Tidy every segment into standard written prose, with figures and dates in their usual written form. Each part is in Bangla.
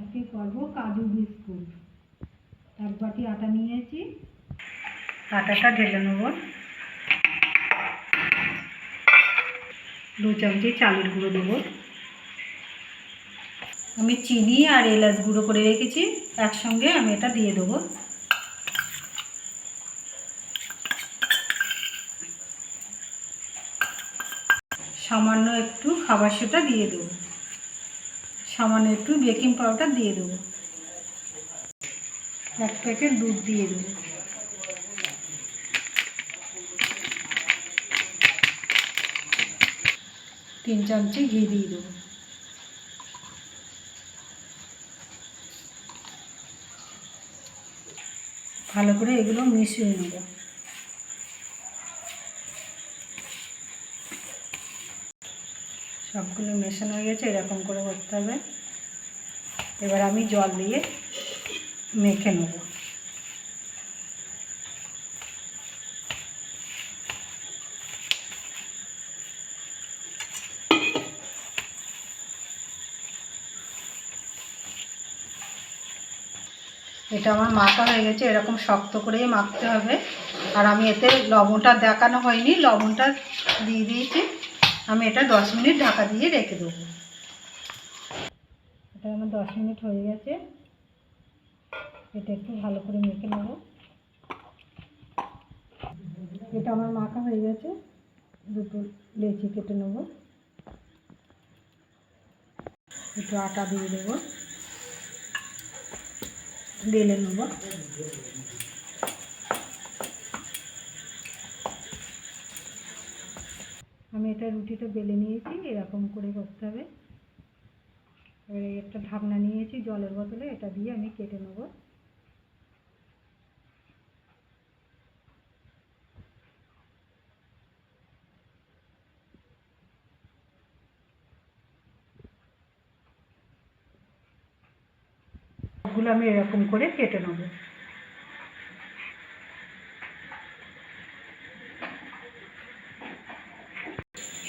আজকে করব কাজু বিস্কুট। এক বাটি আটা নিয়েছি, আটাটা ঢেলে নেব। 2 চামচি চালের গুঁড়ো দেবো। আমি চিনি আর এলাচ গুঁড়ো করে রেখেছি, একসঙ্গে আমি এটা দিয়ে দেবো। সামান্য একটু খাবার সোডা দিয়ে দেবো, সামান্য একটু বেকিং পাউডার দিয়ে দেবো, 1 প্যাকেট দুধ দিয়ে দেবো, তিন চামচি ঘি দিয়ে দেবো। ভালো করে এগুলো মিশিয়ে নেব। সবগুলো মেশানো হয়ে গেছে, এরকম করে করতে হবে। এবার আমি জল দিয়ে মেখে নেব। এটা আমার মাখা হয়ে গেছে, এরকম শক্ত করেই মাখতে হবে। আর আমি এতে লবণটা দেখানো হয়নি, লবণটা দিয়ে দিয়েছি। আমি এটা 10 মিনিট ঢাকা দিয়ে রেখে দেবো। এটা আমার 10 মিনিট হয়ে গেছে। এটা একটু ভালো করে মেখে নেব। এটা আমার মাখা হয়ে গেছে, দুটো লেচি কেটে নেব। একটু আটা দিয়ে দেবো, বেলে নেব। আমি এটা রুটিটা বেলে নিয়েছি, এরকম করে করতে হবে। এবারে একটা ঢাকনা নিয়েছি জলের বোতলে, এটা দিয়ে আমি কেটে নেব। সবগুলো আমি এরকম করে কেটে নেব।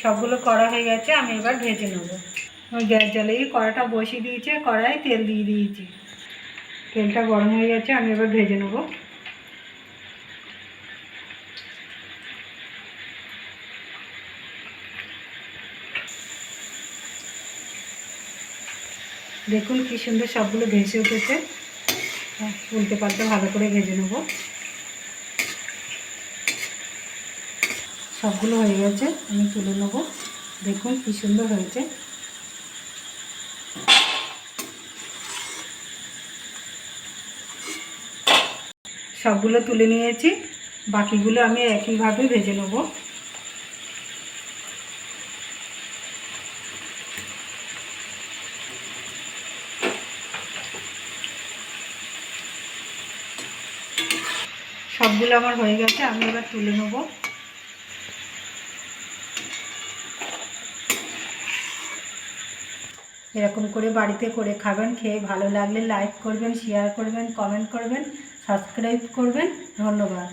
সবগুলো করা হয়ে গেছে, আমি এবার ভেজে নেব। ওই গ্যাস জ্বালিয়ে কড়াটা বসিয়ে দিয়েছে, কড়াই তেল দিয়ে দিয়েছি। তেলটা গরম হয়ে গেছে, আমি এবার ভেজে নেব। দেখুন কি সুন্দর সবগুলো ভেসে উঠেছে। উল্টে পাল্টে ভালো করে ভেজে নেব। সবগুলো হয়ে গেছে, আমি তুলে নেব। দেখুন কি সুন্দর হয়েছে। সবগুলো তুলে নিয়েছি, বাকিগুলো আমি একইভাবে ভেজে নেব। সবগুলো আমার হয়ে গেছে, আমি এবার তুলে নেব। এরকম করে বাড়িতে করে খাবেন, খেয়ে ভালো লাগলে লাইক করবেন, শেয়ার করবেন, কমেন্ট করবেন, সাবস্ক্রাইব করবেন। ধন্যবাদ।